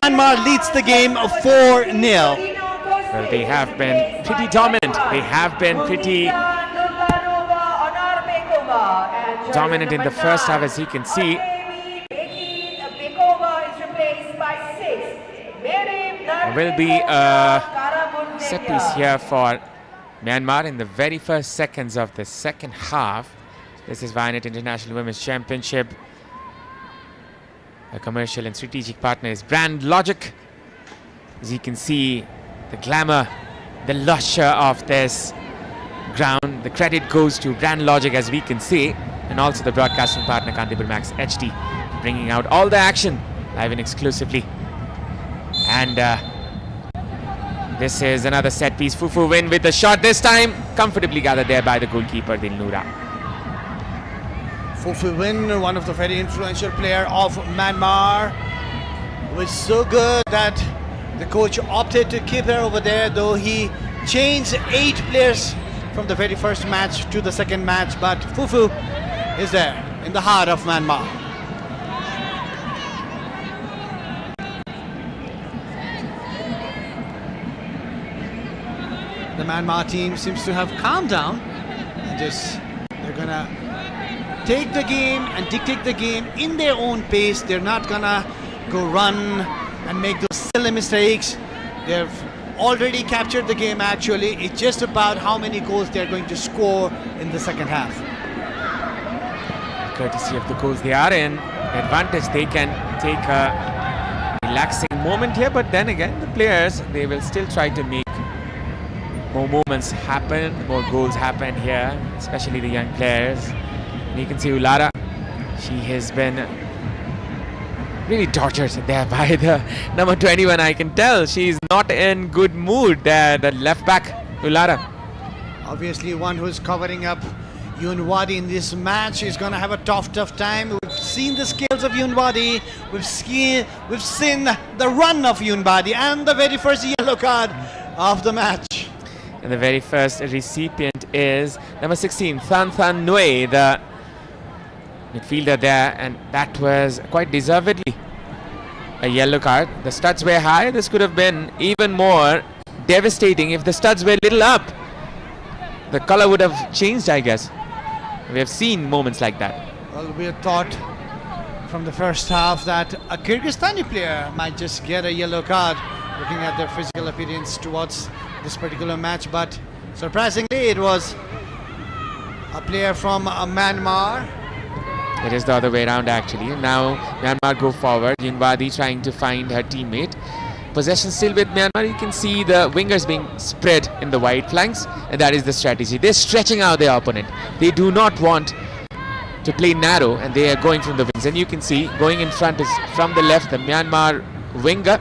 Myanmar leads the game of 4-0. Well, they have been pretty dominant. They have been pretty dominant in the first half, as you can see. There will be a set piece here for Myanmar in the very first seconds of the second half. This is Vianet International Women's Championship. A commercial and strategic partner is Brand Logic. As you can see, the glamour, the luster of this ground. The credit goes to Brand Logic, as we can see, and also the broadcasting partner Kantipur Max HD, bringing out all the action live and exclusively. And this is another set piece. Fufu win with a shot, this time comfortably gathered there by the goalkeeper Dilnura. Fufu Win, one of the very influential player of Myanmar, was so good that the coach opted to keep her over there, though he changed 8 players from the very first match to the second match. But Fufu is there in the heart of Myanmar. The Myanmar team seems to have calmed down and they're gonna take the game and dictate the game in their own pace. They're not gonna go run and make those silly mistakes. They've already captured the game actually. It's just about how many goals they're going to score in the second half. Courtesy of the goals they are in, advantage, they can take a relaxing moment here, but then again the players, they will still try to make more moments happen, more goals happen here, especially the young players. And you can see Ulara, she has been really tortured there by the number 21. I can tell she's not in good mood there, the left back Ulara. Obviously one who's covering up Yunwadi in this match is going to have a tough time. We've seen the skills of Yunwadi, we've seen the run of Yunwadi and the very first yellow card of the match. And the very first recipient is number 16, Than Than Nui, the midfielder there, and that was quite deservedly a yellow card. The studs were high. This could have been even more devastating if the studs were a little up. The color would have changed, I guess. We have seen moments like that. Well, we had thought from the first half that a Kyrgyzstani player might just get a yellow card, looking at their physical appearance towards this particular match, but surprisingly it was a player from Myanmar. It is the other way around actually. Now Myanmar go forward. Yunwadi trying to find her teammate. Possession still with Myanmar. You can see the wingers being spread in the wide flanks, and that is the strategy. They're stretching out their opponent. They do not want to play narrow, and they are going from the wings. And you can see going in front is from the left, the Myanmar winger.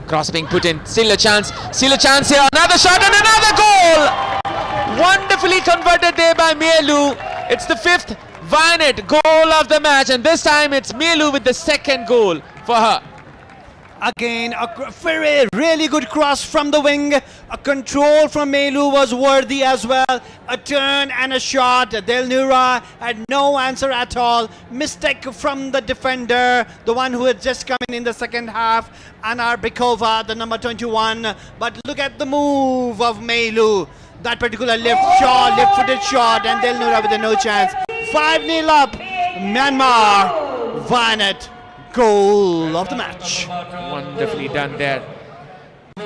Cross being put in, still a chance here, another shot and another goal! Wonderfully converted there by Mielu. It's the 5th Vianet goal of the match, and this time it's Mielu with the second goal for her. Again, a very really good cross from the wing. A control from Mielu was worthy as well. A turn and a shot. Dilnura had no answer at all. Mistake from the defender, the one who had just come in the second half, Anar Bikova, the number 21. But look at the move of Mielu. That particular left-footed shot, and Dilnura with a no chance. 5-0 up. Myanmar, Vianet. Goal of the match. Wonderfully done there.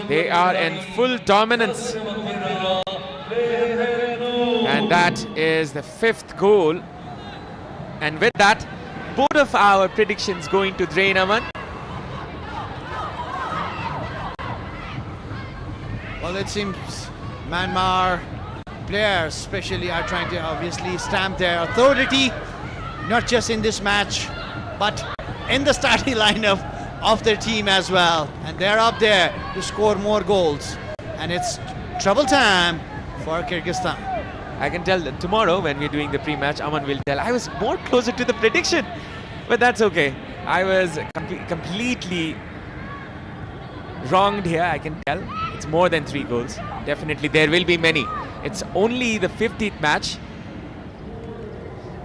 They are in full dominance. And that is the 5th goal. And with that, both of our predictions going to drain, Aman. Well, it seems Myanmar players especially are trying to obviously stamp their authority, not just in this match, but in the starting lineup of their team as well, and they're up there to score more goals, and it's trouble time for Kyrgyzstan. I can tell that tomorrow when we're doing the pre-match, Aman will tell I was more closer to the prediction, but that's okay. I was completely wronged here, I can tell. It's more than 3 goals. Definitely there will be many. It's only the 50th match.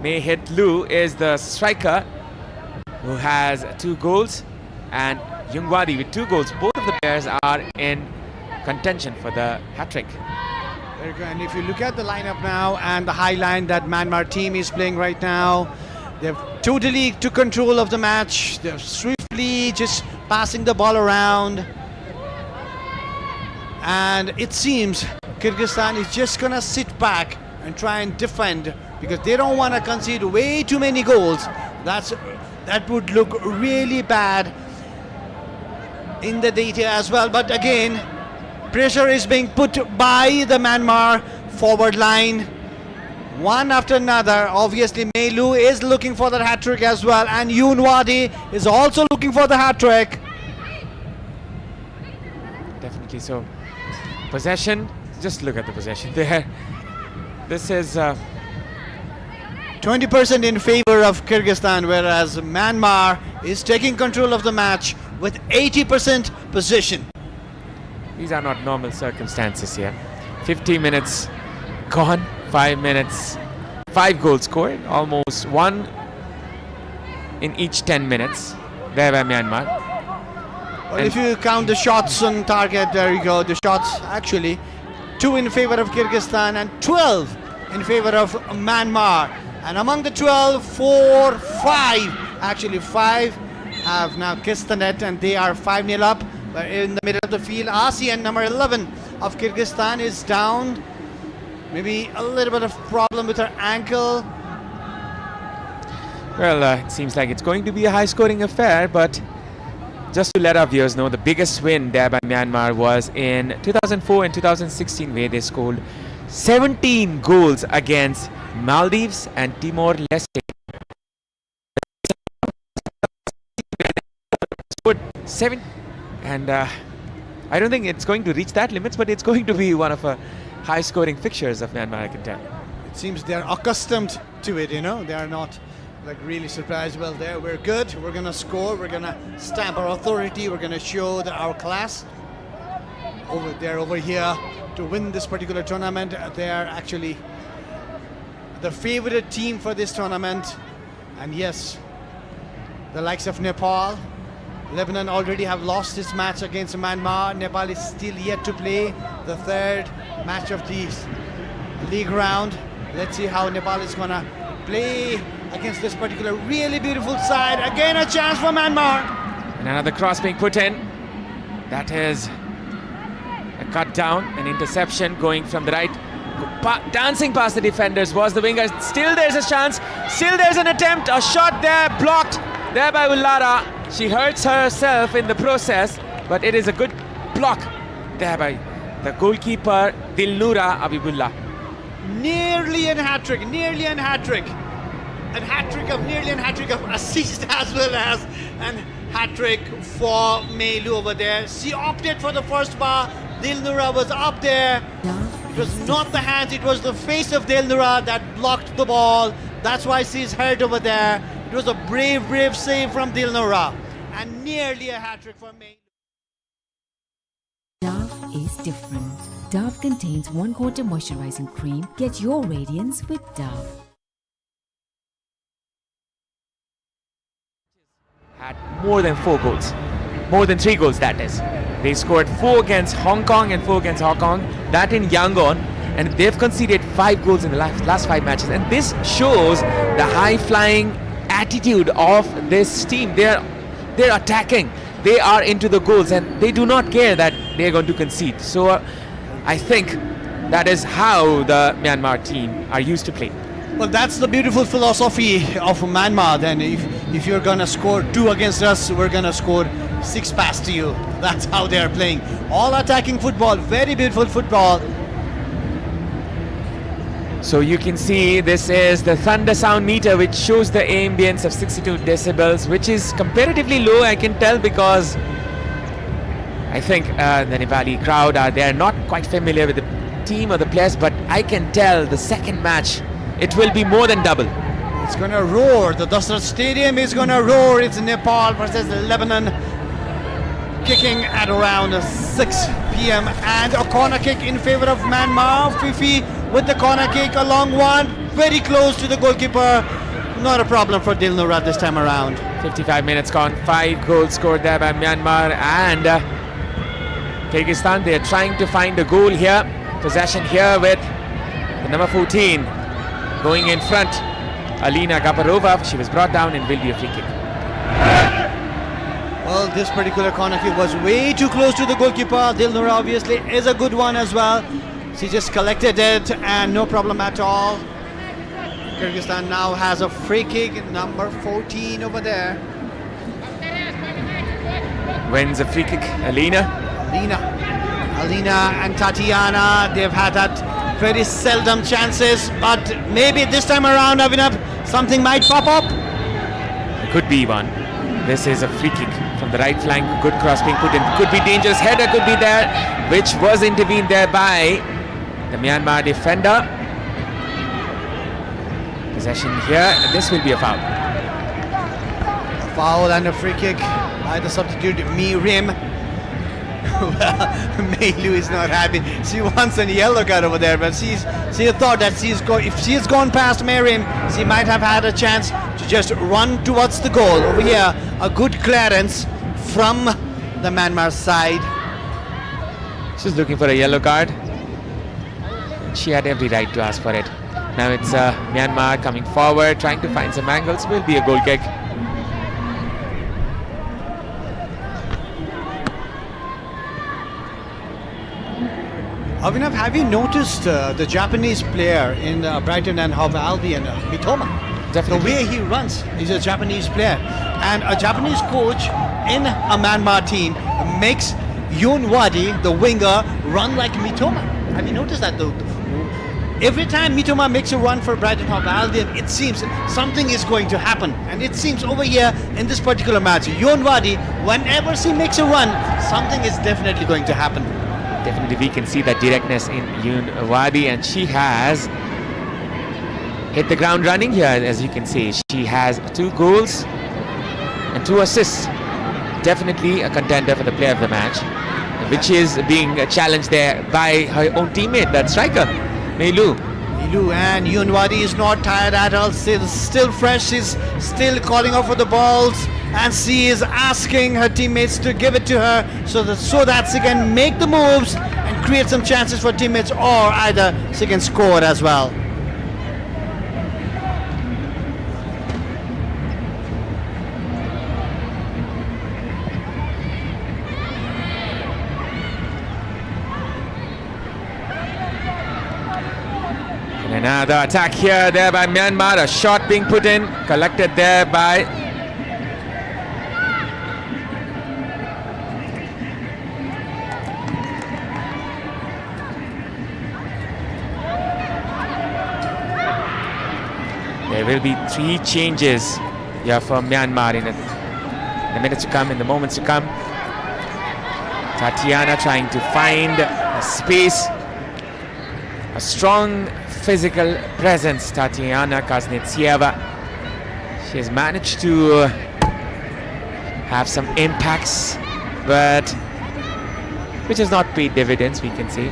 Mei Het Lu is the striker who has 2 goals, and Jungwadi with 2 goals. Both of the players are in contention for the hat-trick. Very good. And if you look at the lineup now and the high line that Myanmar team is playing right now, they've totally took control of the match. They're swiftly just passing the ball around. And it seems Kyrgyzstan is just gonna sit back and try and defend because they don't want to concede way too many goals. That would look really bad in the data as well. But again, pressure is being put by the Myanmar forward line, one after another. Obviously, Melu is looking for that hat-trick as well, and Yunwadi is also looking for the hat-trick. Definitely so. Possession, just look at the possession there. This is 20% in favor of Kyrgyzstan, whereas Myanmar is taking control of the match with 80% possession. These are not normal circumstances here. 50 minutes gone, 5 minutes, 5 goals scored, almost 1 in each 10 minutes there by Myanmar. Well, if you count the shots on target, there you go. The shots actually 2 in favor of Kyrgyzstan and 12 in favor of Myanmar. And among the 12, 4, 5, actually 5 have now kissed the net and they are 5-0 up. But in the middle of the field, ASEAN number 11 of Kyrgyzstan is down. Maybe a little bit of problem with her ankle. Well, it seems like it's going to be a high-scoring affair, but just to let our viewers know, the biggest win there by Myanmar was in 2004 and 2016, where they scored 17 goals against Maldives and Timor-Leste. 7, and I don't think it's going to reach that limits, but it's going to be one of the high-scoring fixtures of Myanmar, I can tell. It seems they're accustomed to it, you know. They are not like really surprised. Well, there we're good. We're gonna score. We're gonna stamp our authority. We're gonna show our class. Over here to win this particular tournament. They are actually the favorite team for this tournament. And yes, the likes of Nepal, Lebanon already have lost its match against Myanmar. Nepal is still yet to play the 3rd match of the league round. Let's see how Nepal is gonna play against this particular really beautiful side. Again, a chance for Myanmar. And another cross being put in. That is a cut down, an interception going from the right. Dancing past the defenders was the winger. Still there's a chance. Still there's an attempt. A shot there blocked there by Ullara. She hurts herself in the process, but it is a good block there by the goalkeeper Dilnura Abibullah. Nearly a hat-trick, nearly a hat-trick. A hat-trick of nearly a hat-trick of assist as well as an hat-trick for Melu over there. She opted for the first bar. Dilnura was up there. It was not the hands, it was the face of Dilnura that blocked the ball. That's why she's hurt over there. It was a brave, brave save from Dilnura. And nearly a hat-trick for Melu. Dove is different. Dove contains 1/4 moisturizing cream. Get your radiance with Dove. Had more than 4 goals. More than 3 goals, that is. They scored 4 against Hong Kong and 4 against Hong Kong. That in Yangon. And they've conceded 5 goals in the last 5 matches. And this shows the high-flying attitude of this team. They're attacking. They are into the goals and they do not care that they're going to concede. So I think that is how the Myanmar team are used to play. Well, that's the beautiful philosophy of Myanmar. Then if you're gonna score 2 against us, we're gonna score 6 past you. That's how they're playing. All attacking football, very beautiful football. So you can see this is the thunder sound meter, which shows the ambience of 62 decibels, which is comparatively low, I can tell, because I think the Nepali crowd they're not quite familiar with the team or the players, but I can tell the second match it will be more than double. It's gonna roar. The Dasrat Stadium is gonna roar. It's Nepal versus Lebanon, kicking at around 6 p.m. and a corner kick in favor of Myanmar. Fifi with the corner kick, a long one, very close to the goalkeeper. Not a problem for Dilnura this time around. 55 minutes gone, 5 goals scored there by Myanmar, and Kyrgyzstan, they are trying to find a goal here. Possession here with the number 14 going in front, Alina Gaparova. She was brought down and will be a free kick. Well, this particular corner kick was way too close to the goalkeeper. Dilnura obviously is a good one as well. She just collected it and no problem at all. Kyrgyzstan now has a free kick, number 14 over there. Wins a free kick, Alina and Tatiana, they've had that very seldom chances, but maybe this time around, Avinav, something might pop up. It could be one. This is a free kick from the right flank. Good cross being put in. Could be dangerous. Header could be there, which was intervened there by the Myanmar defender. Possession here. This will be a foul. A foul and a free kick by the substitute Mirim. Well, Meilu is not happy. She wants a yellow card over there, but she thought that if she's gone past Mirim, she might have had a chance to just run towards the goal. Over here, a good clearance from the Myanmar side. She's looking for a yellow card. She had every right to ask for it. Now it's Myanmar coming forward, trying to find some angles. Will be a goal kick. Avinav, have you noticed the Japanese player in Brighton and Hove Albion, Mitoma? Definitely. The way he runs, he's a Japanese player. And a Japanese coach in a Myanmar team makes Yoon Wadi, the winger, run like Mitoma. Have you noticed that though? Every time Mitoma makes a run for Brighton Hove Albion, it seems something is going to happen. And it seems over here in this particular match, Yoon Wadi, whenever she makes a run, something is definitely going to happen. Definitely we can see that directness in Yoon Wadi, and she has hit the ground running here. As you can see, she has 2 goals and 2 assists. Definitely a contender for the player of the match, which is being challenged there by her own teammate, that striker, Meilu. And Yoon Wadi is not tired at all. She's still fresh. She's still calling out for the balls, and she is asking her teammates to give it to her so that she can make the moves and create some chances for teammates, or either she can score as well. Another attack here there by Myanmar. A shot being put in, collected there by there will be 3 changes here for Myanmar in the minutes to come, in the moments to come. Tatiana trying to find a space, a strong physical presence, Tatiana Kaznetseva. She has managed to have some impacts, but which has not paid dividends, we can see.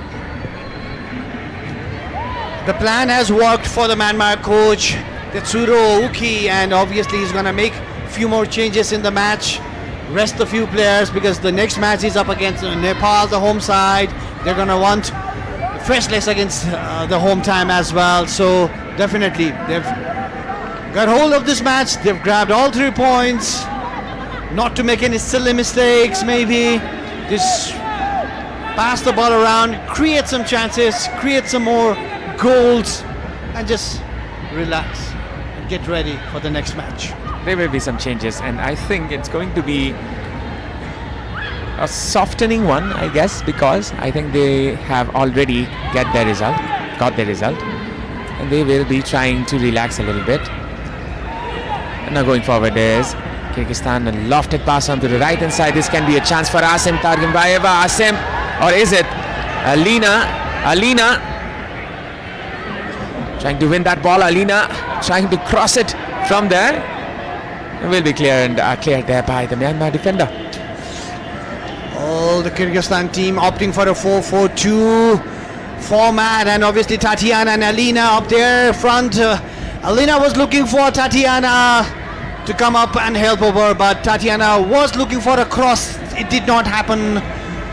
The plan has worked for the Myanmar coach, Tetsuro Uki, and obviously he's going to make a few more changes in the match, rest a few players, because the next match is up against Nepal, the home side. They're going to want fresh legs against the home time as well. So definitely they've got hold of this match. They've grabbed all 3 points, not to make any silly mistakes, maybe just pass the ball around, create some chances, create some more goals, and just relax and get ready for the next match. There will be some changes, and I think it's going to be a softening one, I guess, because I think they have already got their result, and they will be trying to relax a little bit. And now going forward is Kyrgyzstan, a lofted pass onto the right hand side. This can be a chance for Asim Targimbayeva. Asim, or is it Alina trying to win that ball. Alina trying to cross it from there. It will be cleared there by the Myanmar defender. The Kyrgyzstan team opting for a 4-4-2 format, and obviously Tatiana and Alina up there front. Alina was looking for Tatiana. to come up and help over, but Tatiana was looking for a cross. It did not happen.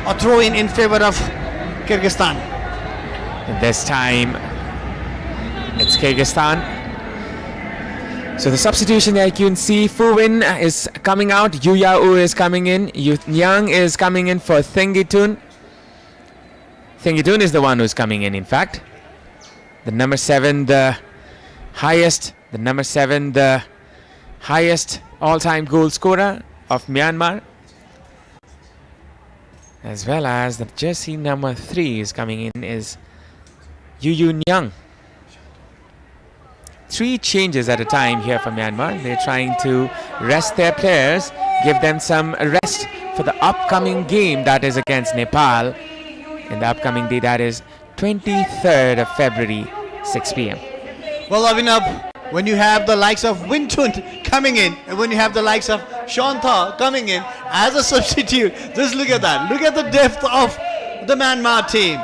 A throw in favor of Kyrgyzstan. This time it's Kyrgyzstan. So the substitution there, you can see Fu Win is coming out, Yu Yao is coming in, Yu Nyang is coming in for Thengitun. Thengitun is the one who's coming in fact. The number 7, the highest all-time goal scorer of Myanmar. As well as the jersey number 3 is coming in is Yu Nyang. 3 changes at a time here for Myanmar. They're trying to rest their players, give them some rest for the upcoming game that is against Nepal in the upcoming day, that is 23rd of February, 6 p.m. Well, Abhinav, when you have the likes of Wintun coming in, and when you have the likes of Shantha coming in as a substitute, just look at that. Look at the depth of the Myanmar team.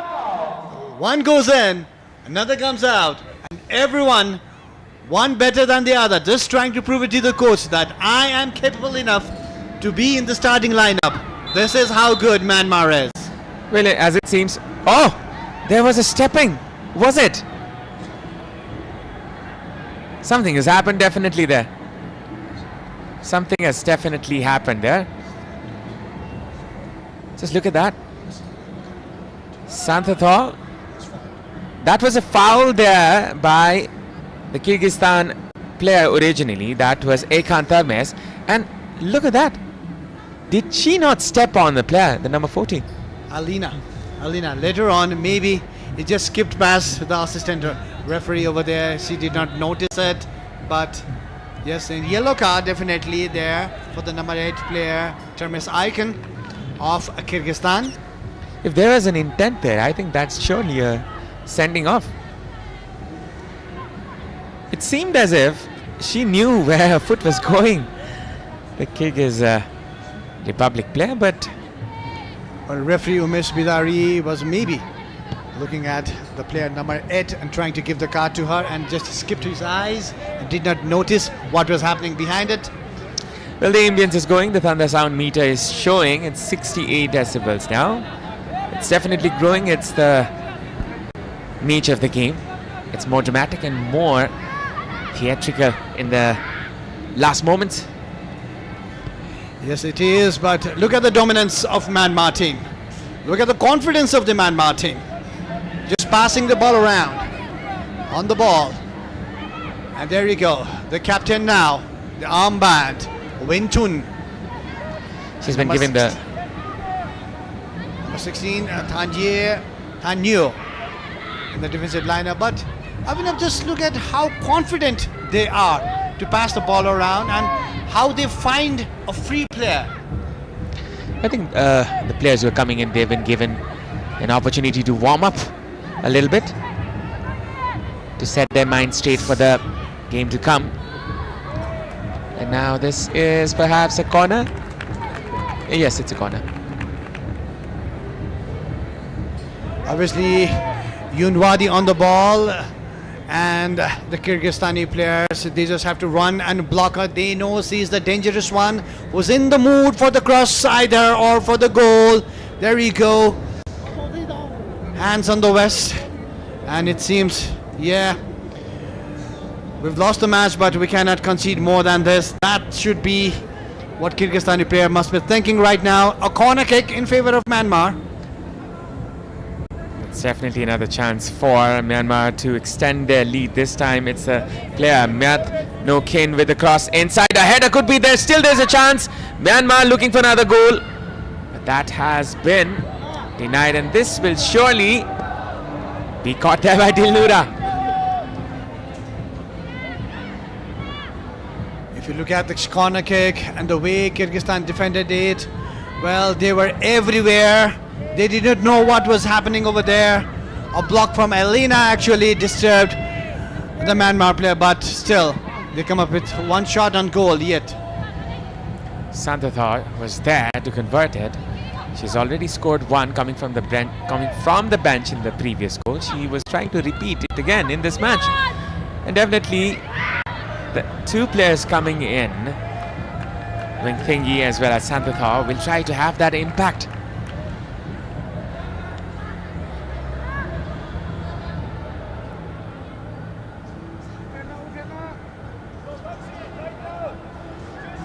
One goes in, another comes out, and everyone, one better than the other, just trying to prove it to the coach that I am capable enough to be in the starting lineup. This is how good Myanmar is. Well, as it seems, oh, there was a stepping, was it? Something has happened definitely there. Something has definitely happened there. Just look at that. Santhatho. That was a foul there by the Kyrgyzstan player originally. That was Ekhan Tarmes. And look at that. Did she not step on the player, the number 14? Alina, later on, maybe it just skipped past the assistant referee over there. She did not notice it, but yes, in yellow card definitely there for the number 8 player, Termes Icon of Kyrgyzstan. If there was an intent there, I think that's surely a sending off. It seemed as if she knew where her foot was going, the Kyrgyz Republic player, but referee Umesh Bidari was maybe looking at the player number 8 and trying to give the card to her, and just skipped his eyes and did not notice what was happening behind it. Well, the ambience is going. The thunder sound meter is showing it's 68 decibels now. It's definitely growing. It's the nature of the game. It's more dramatic and more theatrical in the last moments. Yes, it is, but look at the dominance of Myanmar team. Look at the confidence of the Myanmar team. Just passing the ball around on the ball. And there you go. The captain now, the armband, Wintun. She's been given the number 16, Tanyu in the defensive lineup. But Abhinav, just look at how confident they are to pass the ball around and how they find a free player. I think the players who are coming in, they've been given an opportunity to warm up a little bit, to set their mind straight for the game to come. And now this is perhaps a corner. Yes, it's a corner. Obviously, Yunwadi on the ball, and the Kyrgyzstani players, they just have to run and block her. They know she's the dangerous one who's in the mood for the cross either or for the goal. There you go. Hands on the vest, and it seems, yeah, we've lost the match, but we cannot concede more than this. That should be what Kyrgyzstani player must be thinking right now. A corner kick in favor of Myanmar. It's definitely another chance for Myanmar to extend their lead. This time it's a player, Myat No Kin, with the cross inside. A header could be there. Still there's a chance. Myanmar looking for another goal, but that has been denied, and this will surely be caught there by Dilnura. If you look at the corner kick and the way Kyrgyzstan defended it, well, they were everywhere. They did not know what was happening over there. A block from Elena actually disturbed the Myanmar player, but still they come up with one shot on goal yet. Santhatho was there to convert it. She's already scored one coming from the bench in the previous goal. She was trying to repeat it again in this match, and definitely the two players coming in, Wing Thingy as well as Santathaw, will try to have that impact.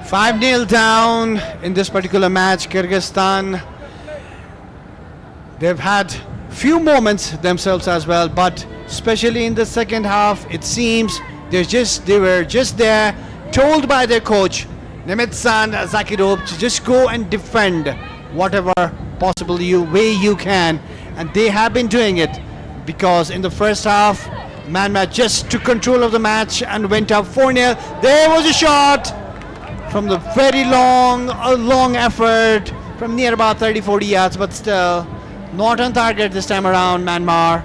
Five-0 down in this particular match. Kyrgyzstan, they've had few moments themselves as well, but especially in the second half, it seems they were just there, told by their coach Nemetsan Zakirov to just go and defend whatever possible way you can, and they have been doing it, because in the first half Myanmar just took control of the match and went up 4-0. There was a shot from the very long effort from near about 30-40 yards, but still not on target this time around, Myanmar.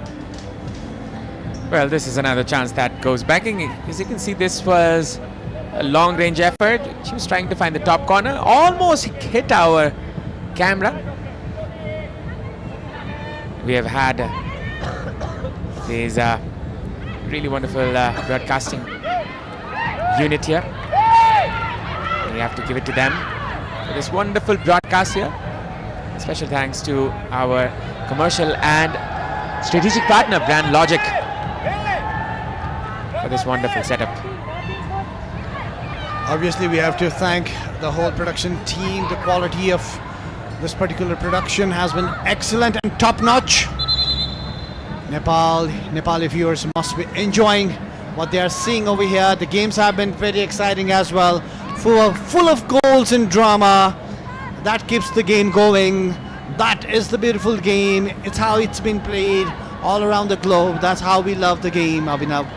Well, this is another chance that goes backing. As you can see, this was a long range effort. She was trying to find the top corner, almost hit our camera. We have had this really wonderful broadcasting unit here. We have to give it to them for this wonderful broadcast here. Special thanks to our commercial and strategic partner, Brand Logic, for this wonderful setup. Obviously, we have to thank the whole production team. The quality of this particular production has been excellent and top-notch. Nepali viewers must be enjoying what they are seeing over here. The games have been very exciting as well, full of goals and drama. That keeps the game going. That is the beautiful game. It's how it's been played all around the globe. That's how we love the game, Abhinav.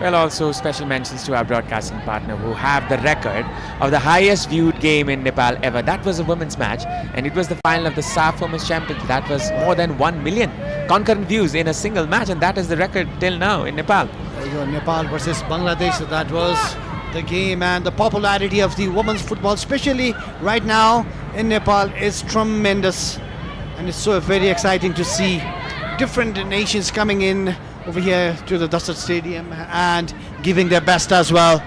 Well, also special mentions to our broadcasting partner, who have the record of the highest viewed game in Nepal ever. That was a women's match, and it was the final of the SAF Women's Championship. That was more than 1 million concurrent views in a single match, and that is the record till now in Nepal. There you go, Nepal versus Bangladesh. So that was the game, and the popularity of the women's football, especially right now in Nepal, is tremendous, and it's so very exciting to see different nations coming in over here to the Dasar Stadium and giving their best as well.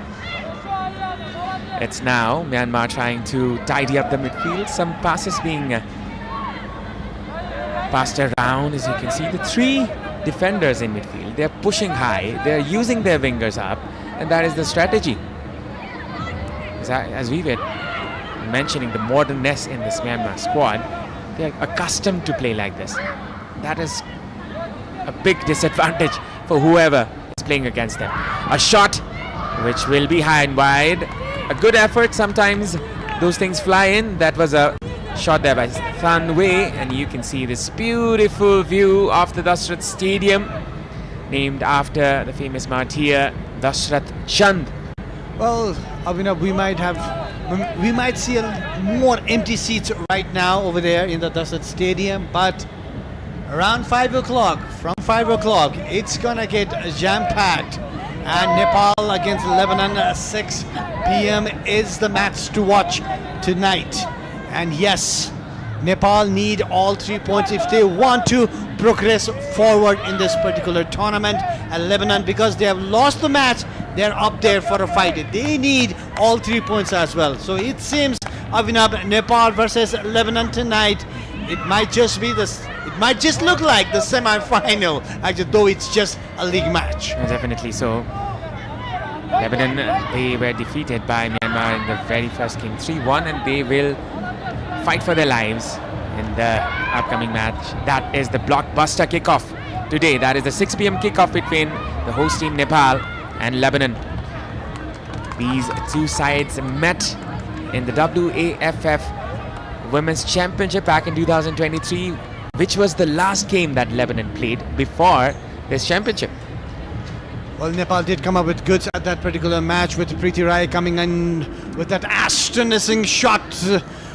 It's now Myanmar trying to tidy up the midfield. Some passes being passed around. As you can see, the three defenders in midfield, they're pushing high, they're using their wingers up, and that is the strategy. As we were mentioning, the modernness in this Myanmar squad, they're accustomed to play like this. That is a big disadvantage for whoever is playing against them. A shot which will be high and wide. A good effort. Sometimes those things fly in. That was a shot there by Thanway, and you can see this beautiful view of the Dashrath Stadium, named after the famous martyr Dashrath Chand. Well, Abhinav, we might see more empty seats right now over there in the Dashrath Stadium, but around 5 o'clock, from 5 o'clock, it's gonna get jam-packed. And Nepal against Lebanon, 6 p.m. is the match to watch tonight. And yes, Nepal need all 3 points if they want to progress forward in this particular tournament. And Lebanon, because they have lost the match, they're up there for a fight. They need all 3 points as well. So it seems, Abhinav, Nepal versus Lebanon tonight, it might just be this. It might just look like the semi-final, actually, though it's just a league match. Definitely so. Lebanon, they were defeated by Myanmar in the very first game, 3-1, and they will fight for their lives in the upcoming match. That is the blockbuster kickoff today. That is the 6 p.m. kickoff between the host team Nepal and Lebanon. These two sides met in the WAFF Women's Championship back in 2023, which was the last game that Lebanon played before this championship. Well, Nepal did come up with goods at that particular match, with Preeti Rai coming in with that astonishing shot,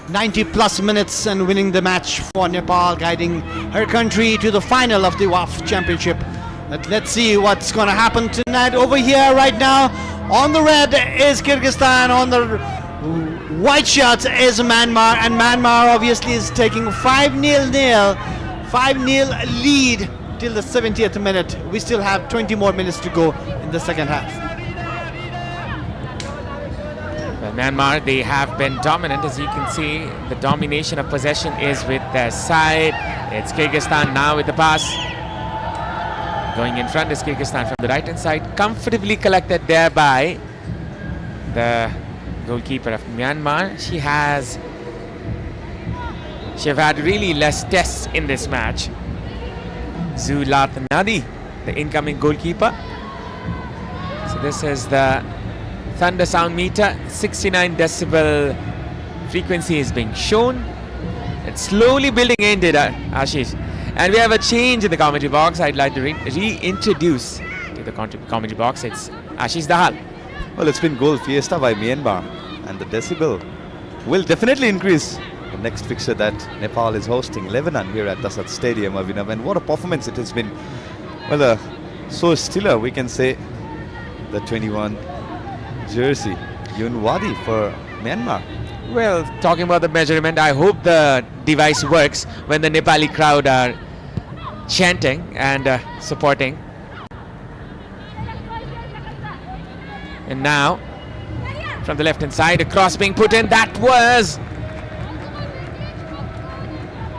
90 plus minutes, and winning the match for Nepal, guiding her country to the final of the WAF Championship. But let's see what's going to happen tonight. Over here right now, on the red is Kyrgyzstan, on the white shirts is Myanmar, and Myanmar obviously is taking 5-0 lead till the 70th minute. We still have 20 more minutes to go in the second half. Well, Myanmar, they have been dominant. As you can see, the domination of possession is with their side. It's Kyrgyzstan now with the pass. Going in front is Kyrgyzstan from the right-hand side. Comfortably collected there by the goalkeeper of Myanmar. She have had really less tests in this match. Zulat Nadi, the incoming goalkeeper. So this is the thunder sound meter. 69 decibel frequency is being shown. It's slowly building in, Ashish. And we have a change in the commentary box. I'd like to reintroduce to the commentary box. It's Ashish Dahal. Well, it's been goal fiesta by Myanmar, and the decibel will definitely increase. The next fixture that Nepal is hosting, Lebanon, here at Dasat Stadium, Avinav. And what a performance it has been. Well, so stiller, we can say, the 21 jersey, Yun Wadi for Myanmar. Well, talking about the measurement, I hope the device works when the Nepali crowd are chanting and supporting. And now, from the left-hand side, a cross being put in. That was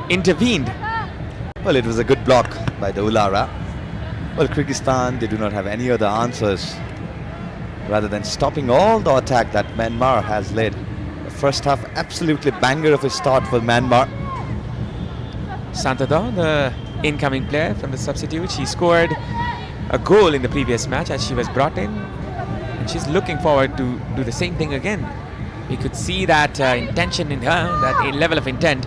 intervened. Well, it was a good block by the Ulara. Well, Krigistan, they do not have any other answers. Rather than stopping all the attack that Myanmar has led. The first half, absolutely banger of a start for Myanmar. Santadon, the incoming player from the substitute, she scored a goal in the previous match as she was brought in. And she's looking forward to do the same thing again. We could see that intention in her, that level of intent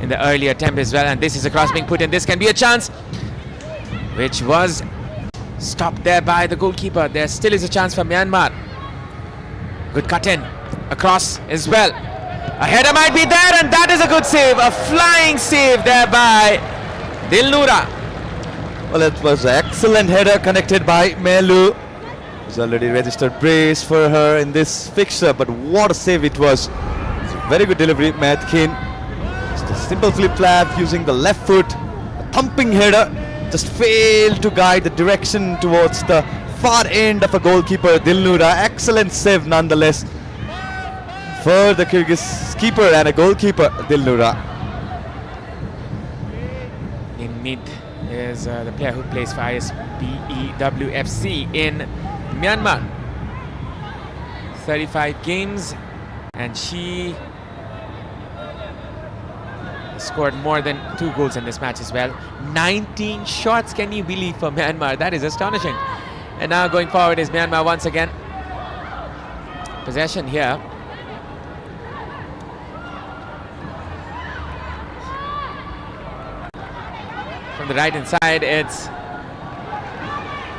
in the earlier attempt as well. And this is a cross being put in. This can be a chance, which was stopped there by the goalkeeper. There still is a chance for Myanmar. Good cut in. Across as well. A header might be there, and that is a good save. A flying save there by Dilnura. Well, it was an excellent header connected by Melu. He's already registered brace for her in this fixture, but what a save it was. It's a very good delivery, Matkin. Just a simple flip flap using the left foot. A thumping header. Just failed to guide the direction towards the far end of a goalkeeper, Dilnura. Excellent save nonetheless for the Kyrgyz keeper and a goalkeeper, Dilnura. In mid is the player who plays for ISBEWFC in Myanmar. 35 games, and she scored more than 2 goals in this match as well. 19 shots, can you believe, for Myanmar? That is astonishing. And now going forward is Myanmar once again. Possession here. From the right hand side, it's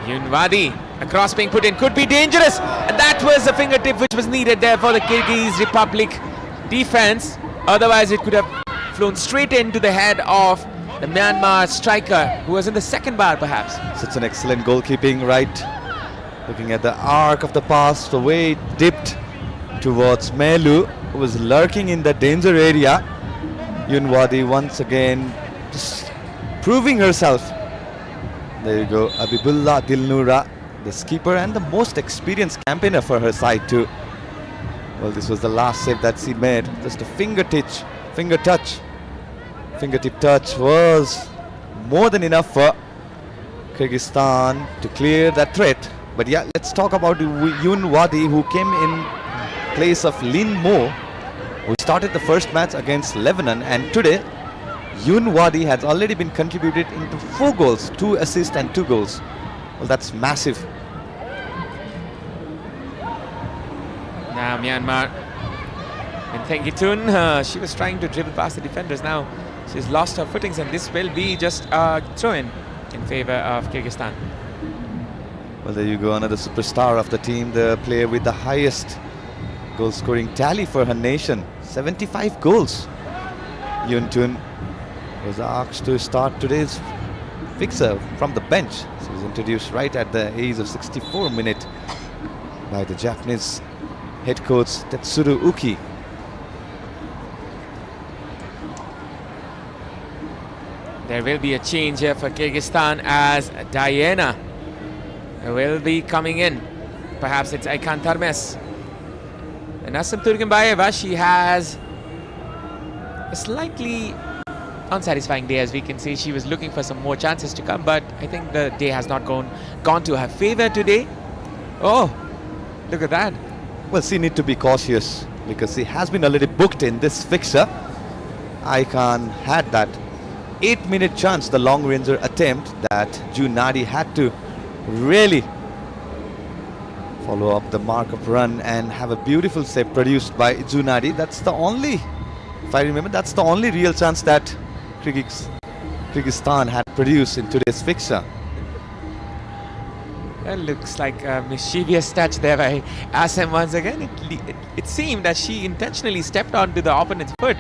Yunwadi. A cross being put in, could be dangerous. And that was a fingertip which was needed there for the Kyrgyz Republic defense. Otherwise, it could have flown straight into the head of the Myanmar striker, who was in the second bar perhaps. Such an excellent goalkeeping, right? Looking at the arc of the pass, the way it dipped towards Melu, who was lurking in the danger area. Yunwadi once again just proving herself. There you go, Abibullah Dilnura, the skipper and the most experienced campaigner for her side too. Well, this was the last save that she made. Just a fingertip touch was more than enough for Kyrgyzstan to clear that threat. But yeah, let's talk about Yun Wadi, who came in place of Lin Mo, who started the first match against Lebanon, and today Yun Wadi has already been contributed into 4 goals, 2 assists and 2 goals. Well, that's massive. Now Myanmar and Thengitun, she was trying to dribble past the defenders. Now she's lost her footings, and this will be just a throw-in in favor of Kyrgyzstan. Well, there you go, another superstar of the team, the player with the highest goal-scoring tally for her nation, 75 goals. Yun Tun was asked to start today's fixture from the bench. She was introduced right at the age of 64 minute by the Japanese head coach Tetsuro Uki. There will be a change here for Kyrgyzstan as Diana will be coming in. Perhaps it's Aykan Tarmes, the Nasim Turgenbayeva, she has a slightly unsatisfying day, as we can see. She was looking for some more chances to come, but I think the day has not gone to her favor today. Oh, look at that. Well, she need to be cautious because she has been already booked in this fixture. Icon had that 8-minute chance, the long ranger attempt that Junadi had to really follow up the mark of run and have a beautiful save produced by Junadi. That's the only, if I remember, that's the only real chance that Krigistan had produced in today's fixture. It looks like a mischievous touch there by Assam once again. It seemed that she intentionally stepped onto the opponent's foot.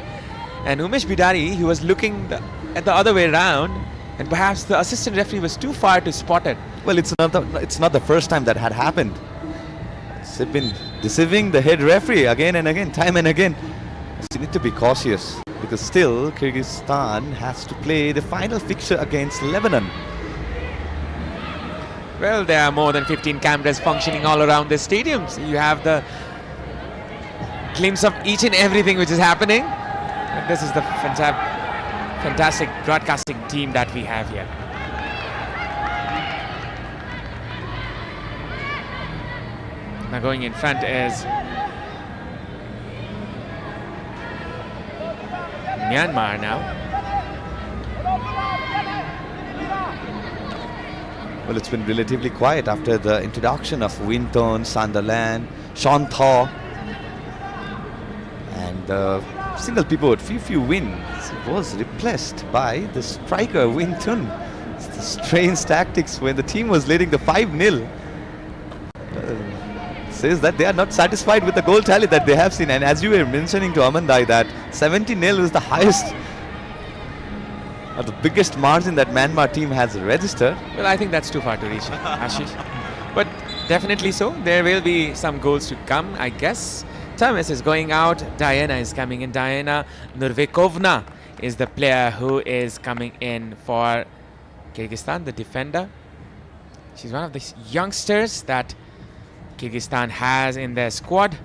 And Umesh Bidari, he was looking at the other way around, and perhaps the assistant referee was too far to spot it. Well, it's not the first time that had happened. They've been deceiving the head referee again and again, time and again. So you need to be cautious because still Kyrgyzstan has to play the final fixture against Lebanon. Well, there are more than 15 cameras functioning all around the stadium. So you have the glimpse of each and everything which is happening. And this is the fantastic broadcasting team that we have here. Now going in front is Myanmar now. Well, it's been relatively quiet after the introduction of Winton, Sunderland, Sean Thaw, and the single pivot, few wins was replaced by the striker Winton. It's the strange tactics when the team was leading the 5-0. Says that they are not satisfied with the goal tally that they have seen, and as you were mentioning to Amandai that 70-0 is the highest or the biggest margin that Myanmar team has registered. Well, I think that's too far to reach, Ashish. But definitely so. There will be some goals to come, I guess. Thomas is going out. Diana is coming in. Diana Nurvekovna is the player who is coming in for Kyrgyzstan, the defender. She's one of the youngsters that Kyrgyzstan has in their squad.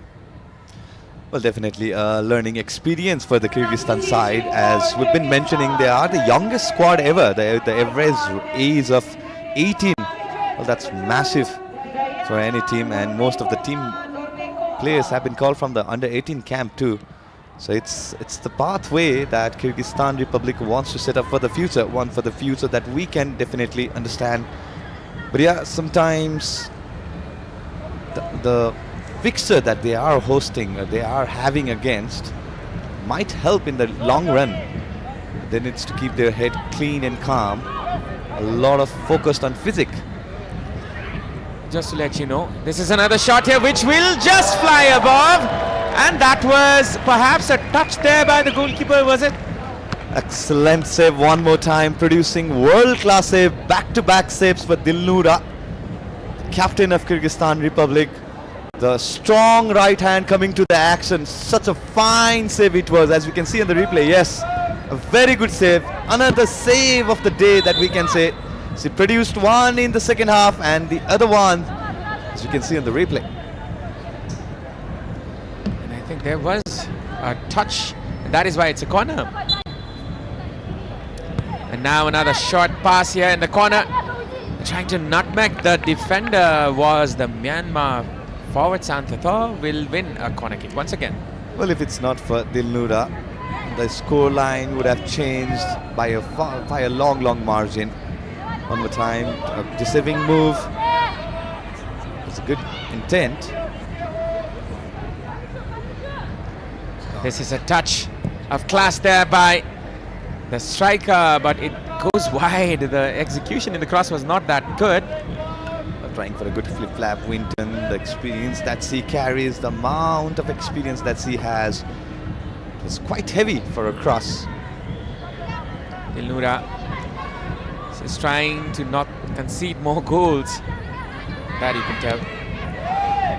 Well, definitely a learning experience for the Kyrgyzstan side. As we've been mentioning, they are the youngest squad ever. The average age of 18. Well, that's massive for any team, and most of the team players have been called from the under-18 camp too. So it's the pathway that Kyrgyzstan Republic wants to set up for the future, one for the future that we can definitely understand. But yeah, sometimes the fixture that they are hosting, they are having against, might help in the long run. They need to keep their head clean and calm. A lot of focused on physics. Just to let you know, this is another shot here which will just fly above, and that was perhaps a touch there by the goalkeeper, was it? Excellent save one more time, producing world-class save, back-to-back saves for Dilnura, captain of Kyrgyzstan Republic. The strong right hand coming to the action. Such a fine save it was, as we can see in the replay. Yes, a very good save. Another save of the day that we can say. She produced one in the second half and the other one, as you can see in the replay. And I think there was a touch, and that is why it's a corner. And now another short pass here in the corner. Trying to nutmeg the defender was the Myanmar forward. Santhatho will win a corner kick once again. Well, if it's not for Dilnura, the score line would have changed by a long margin. One more time, a deceiving move. It's a good intent. This is a touch of class there by the striker, but it goes wide. The execution in the cross was not that good. Trying for a good flip-flap. Winton, the experience that she carries, the amount of experience that she has, is quite heavy for a cross. Dilnura is trying to not concede more goals, that you can tell.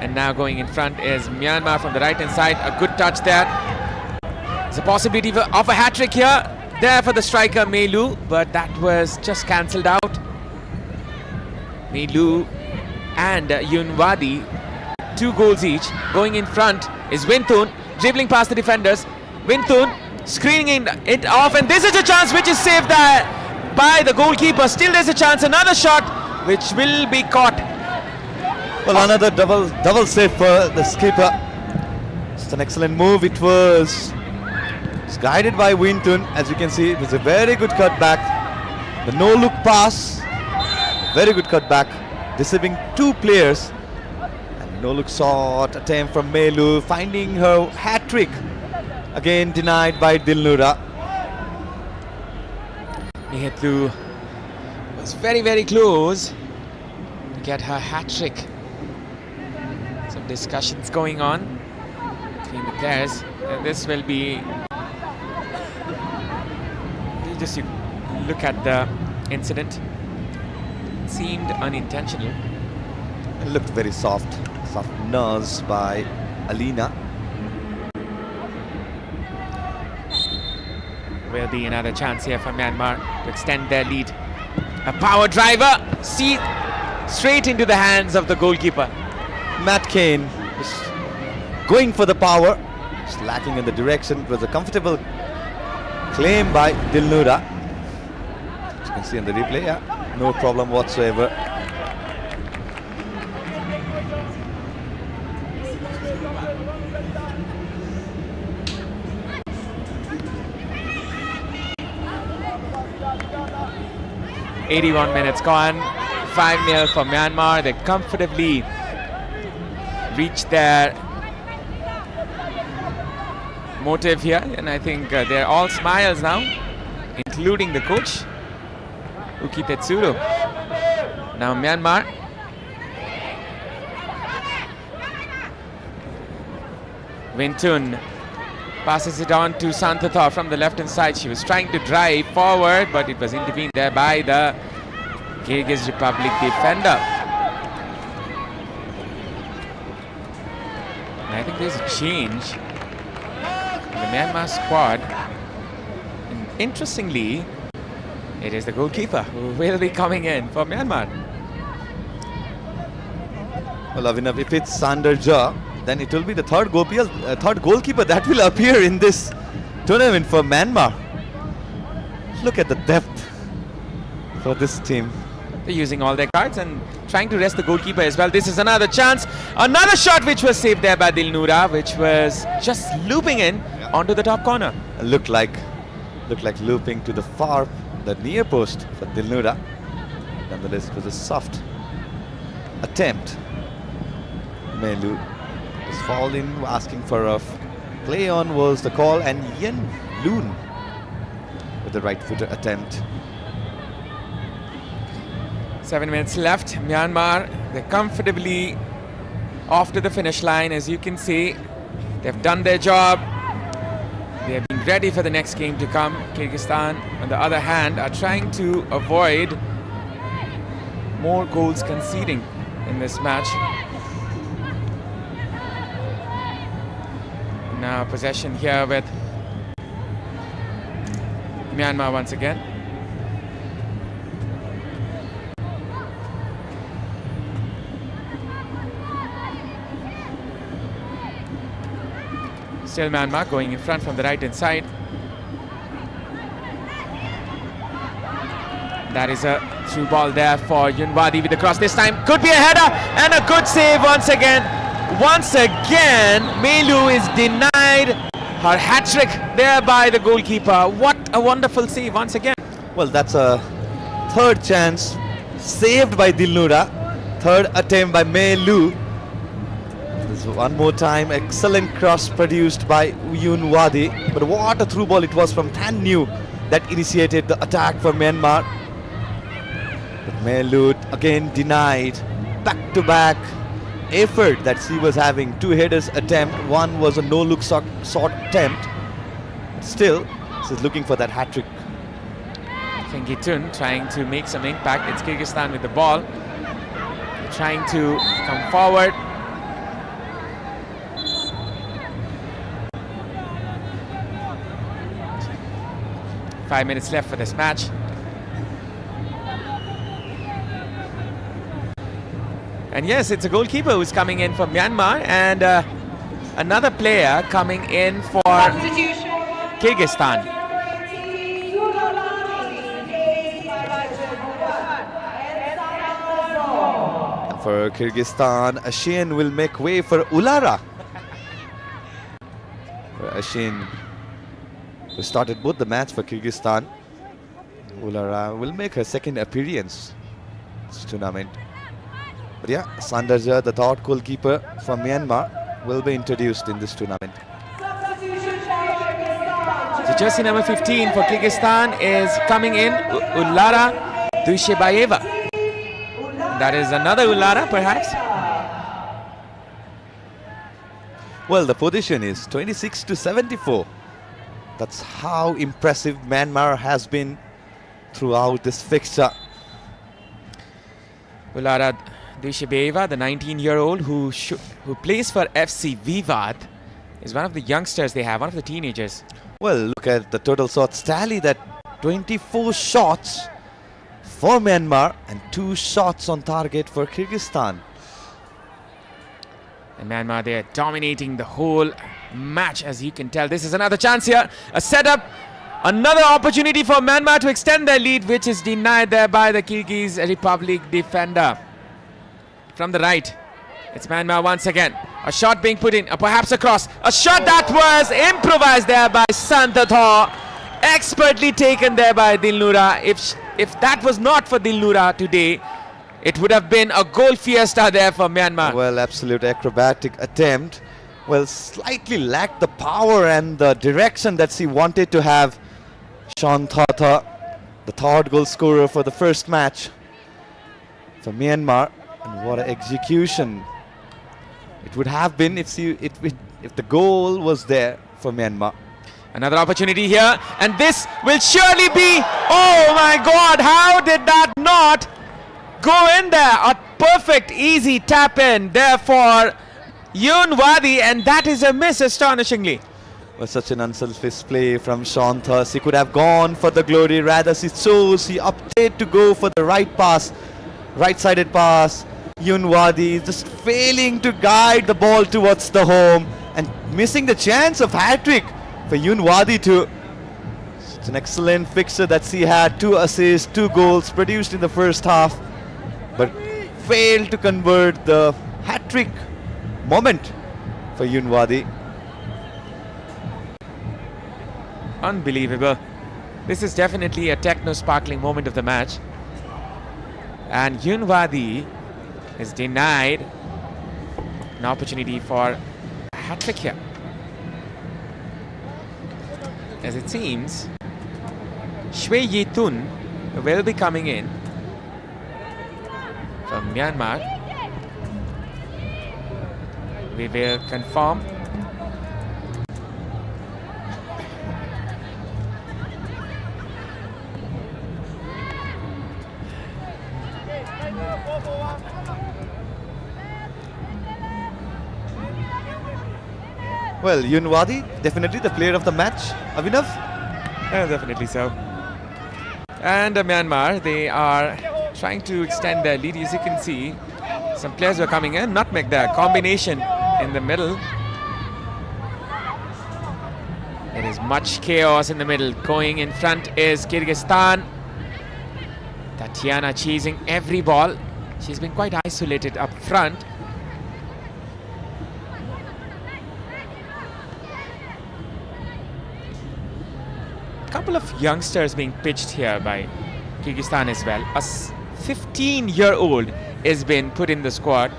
And now going in front is Myanmar from the right-hand side. A good touch there. There's a possibility of a hat-trick here. There for the striker Melu, but that was just cancelled out. Melu and Yunwadi, 2 goals each. Going in front is Winthun, dribbling past the defenders. Winthun screening it off, and this is a chance which is saved by the goalkeeper. Still there's a chance, another shot which will be caught. Well, another double save for the skipper. It's an excellent move. It's guided by Winthun. As you can see, it was a very good cutback. The no-look pass, very good cutback, deceiving 2 players. And no-look shot attempt from Melu, finding her hat-trick. Again denied by Dilnura. Nihetlu was very, very close to get her hat-trick. Some discussions going on between the players. And this will be... You look at the incident. It seemed unintentional. It looked very soft nose by Alina. Will be another chance here for Myanmar to extend their lead. A power driver, see, straight into the hands of the goalkeeper. Matt Kane was going for the power, just lacking in the direction. It was a comfortable claim by Dilnura. As you can see in the replay, yeah, no problem whatsoever. .81 minutes gone, 5-0 for Myanmar. They comfortably reached their motive here, and I think they're all smiles now, including the coach, Uki Tetsuro. Now Myanmar Winthun passes it on to Santhatha from the left-hand side. She was trying to drive forward, but it was intervened there by the Kyrgyz Republic defender. And I think there's a change in the Myanmar squad. And interestingly, it is the goalkeeper who will be coming in for Myanmar. Well, Avinav, if it's Sander Jha, then it will be the third goalkeeper that will appear in this tournament for Myanmar. Look at the depth for this team. They're using all their cards and trying to rest the goalkeeper as well. This is another chance. Another shot which was saved there by Dilnura, which was just looping in onto the top corner. Looked like looping to the near post for Dilnura. Nonetheless, it was a soft attempt. Melu was falling, asking for a play on was the call, and Yen Loon with the right footer attempt. 7 minutes left. Myanmar, they're comfortably off to the finish line. As you can see, they've done their job. They have been ready for the next game to come. Kyrgyzstan, on the other hand, are trying to avoid more goals conceding in this match. Now possession here with Myanmar once again. Still Myanmar going in front from the right-hand side. That is a through ball there for Yunwadi with the cross. This time could be a header and a good save once again. Once again, Melu is denied her hat-trick there by the goalkeeper. What a wonderful save once again. Well, that's a third chance saved by Dilnura. Third attempt by Melu. This one more time, excellent cross produced by Yunwadi. But what a through ball it was from Than New that initiated the attack for Myanmar. But Melu again denied. Back-to-back effort that she was having. 2 headers attempt, one was a no-look shot attempt. Still, she's looking for that hat-trick. Fengitun trying to make some impact. It's Kyrgyzstan with the ball. Trying to come forward. Five minutes left for this match. And yes, it's a goalkeeper who's coming in for Myanmar, and another player coming in for Kyrgyzstan. And for Kyrgyzstan, Ashin will make way for Ulara. Ashin, who started both the match for Kyrgyzstan. Ulara will make her second appearance in this tournament. But yeah, Sandarja, the third goalkeeper from Myanmar, will be introduced in this tournament. So jersey number 15 for Kyrgyzstan is coming in, Ulara Dushebayeva. That is another Ulara, perhaps. Well, the position is 26-74. That's how impressive Myanmar has been throughout this fixture. Ulara Dushebayeva, the 19-year-old who plays for FC Vivad, is one of the youngsters they have, one of the teenagers. Well, look at the total shots tally, that 24 shots for Myanmar and 2 shots on target for Kyrgyzstan. And Myanmar, they are dominating the whole match, as you can tell. This is another chance here, a setup, another opportunity for Myanmar to extend their lead, which is denied there by the Kyrgyz Republic defender. From the right, it's Myanmar once again. A shot being put in, perhaps a cross. A shot that was improvised there by Santathaw. Expertly taken there by Dilnura. If that was not for Dilnura today, it would have been a goal fiesta there for Myanmar. Well, absolute acrobatic attempt. Well, slightly lacked the power and the direction that she wanted to have. Shanthatha, the third goal scorer for the first match for Myanmar. And what an execution it would have been if the goal was there for Myanmar. Another opportunity here, and this will surely be, oh my God, how did that not go in there? A perfect, easy tap in there for Yoon Wadi, and that is a miss, astonishingly. Well, such an unselfish play from Shantha. She could have gone for the glory, rather she opted to go for the right pass, right-sided pass. Yoon Wadi just failing to guide the ball towards the home and missing the chance of hat-trick for Yoon Wadi too. It's an excellent fixture that she had, 2 assists, 2 goals produced in the first half, but failed to convert the hat-trick moment for Yoon Wadi. Unbelievable. This is definitely a techno-sparkling moment of the match. And Yoon Wadi is denied an opportunity for a hat-trick here. As it seems, Shwe Yitun will be coming in from Myanmar. We will confirm. Well, Yoon Wadi, definitely the player of the match. Avinav? Definitely so. And Myanmar, they are trying to extend their lead. As you can see, some players were coming in. Nutmeg there, combination in the middle. There is much chaos in the middle. Going in front is Kyrgyzstan. Tatiana chasing every ball. She's been quite isolated up front. Couple of youngsters being pitched here by Kyrgyzstan as well. A 15-year-old has been put in the squad,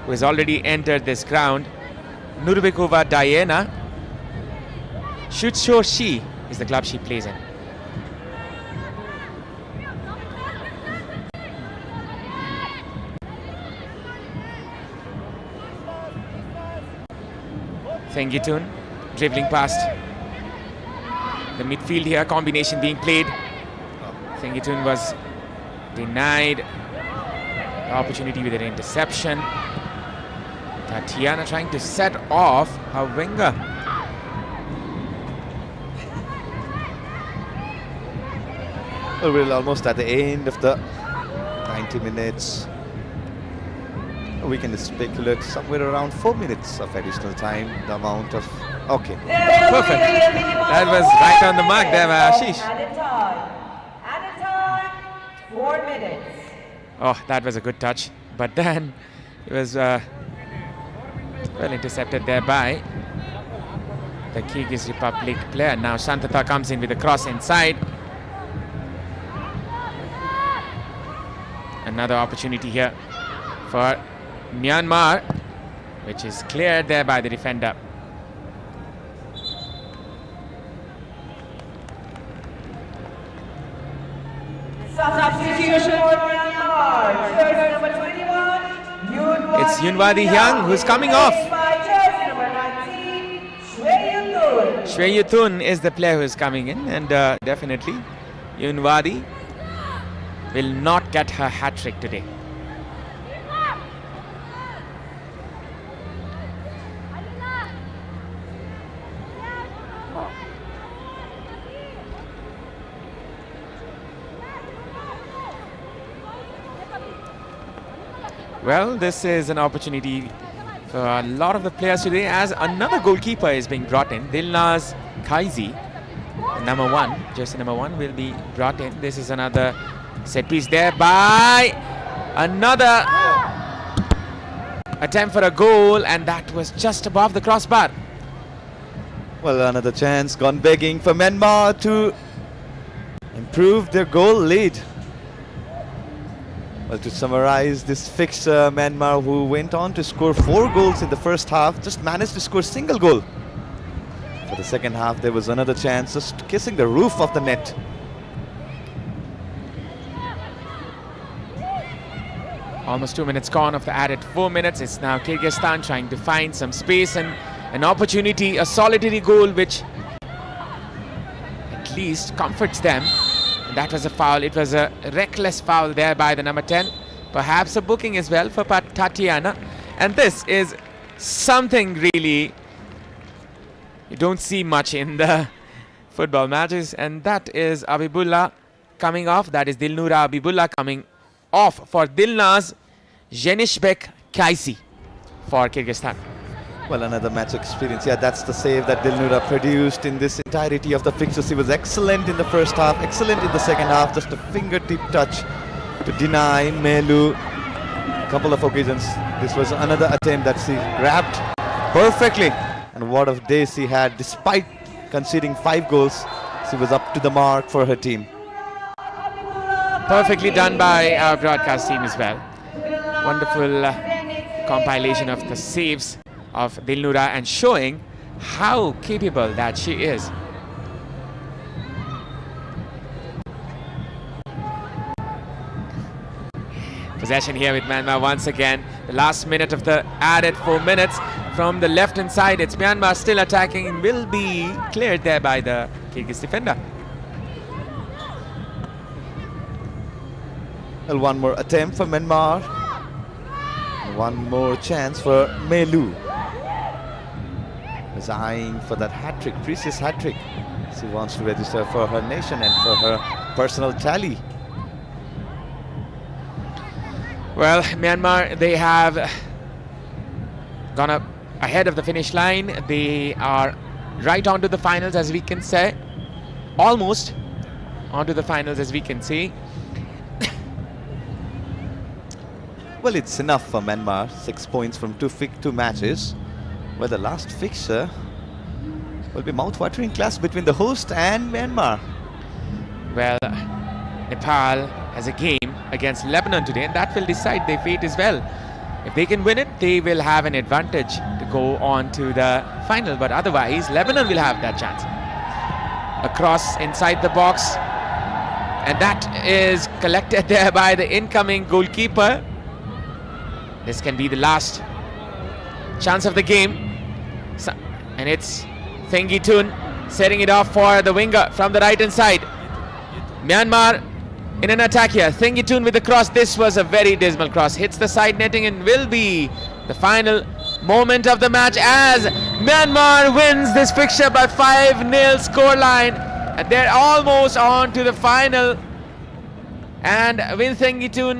who has already entered this ground. Nurbekova Diana. Shuchorshi is the club she plays in. Thengitun dribbling past the midfield here, combination being played. Thengitun was denied the opportunity with an interception. Tatiana trying to set off her winger. Well, we're almost at the end of the 90 minutes. We can speculate somewhere around 4 minutes of additional time. The amount of Perfect. That was right on the mark there by Ashish. Added time, 4 minutes. Oh, that was a good touch. But then it was well intercepted there by the Kyrgyz Republic player. Now Shantata comes in with a cross inside. Another opportunity here for Myanmar, which is cleared there by the defender. Substitution for Myanmar. Jersey number 21, It's Yunwadi Hyang who's coming off. Jersey number 19, Shwee Yuthun is the player who is coming in, and definitely Yunwadi will not get her hat-trick today. Well, this is an opportunity for a lot of the players today, as another goalkeeper is being brought in. Dilnaz Kaizi, number 1, jersey number 1, will be brought in. This is another set piece there by another attempt for a goal, and that was just above the crossbar. Well, another chance gone begging for Myanmar to improve their goal lead. Well, to summarize this fixture, Myanmar, who went on to score 4 goals in the first half, just managed to score a single goal. For the second half, there was another chance, just kissing the roof of the net. Almost 2 minutes gone of the added 4 minutes. It's now Kyrgyzstan trying to find some space and an opportunity, a solitary goal which at least comforts them. And that was a foul. It was a reckless foul there by the number 10. Perhaps a booking as well for Tatiana. And this is something really you don't see much in the football matches. And that is Abibullah coming off. That is Dilnura Abibullah coming off for Dilnaz Jenishbek Kaisi for Kyrgyzstan. Well, another match experience. Yeah, that's the save that Dilnura produced in this entirety of the fixtures. He was excellent in the first half, excellent in the second half. Just a fingertip touch to deny Melu a couple of occasions. This was another attempt that she grabbed perfectly. And what a day she had. Despite conceding 5 goals, she was up to the mark for her team. Perfectly done by our broadcast team as well. Wonderful compilation of the saves of Dilnura and showing how capable that she is. Possession here with Myanmar once again. The last minute of the added 4 minutes from the left hand side. It's Myanmar still attacking and will be cleared there by the Kyrgyz defender. Well, one more attempt for Myanmar. One more chance for Melu. Is eyeing for that hat-trick, precious hat-trick. She wants to register for her nation and for her personal tally. Well, Myanmar, they have gone up ahead of the finish line. They are right onto the finals, as we can say. Almost onto the finals, as we can see. Well, it's enough for Myanmar. 6 points from two matches. Well, the last fixture will be mouth-watering clash between the host and Myanmar. Well, Nepal has a game against Lebanon today, and that will decide their fate as well. If they can win it, they will have an advantage to go on to the final, but otherwise Lebanon will have that chance. A cross inside the box, and that is collected there by the incoming goalkeeper. This can be the last chance of the game. And it's Thengitun setting it off for the winger from the right hand side. Myanmar in an attack here. Thengitun with the cross. This was a very dismal cross. Hits the side netting and will be the final moment of the match as Myanmar wins this fixture by 5-0 scoreline. And they're almost on to the final. And Win Thengitun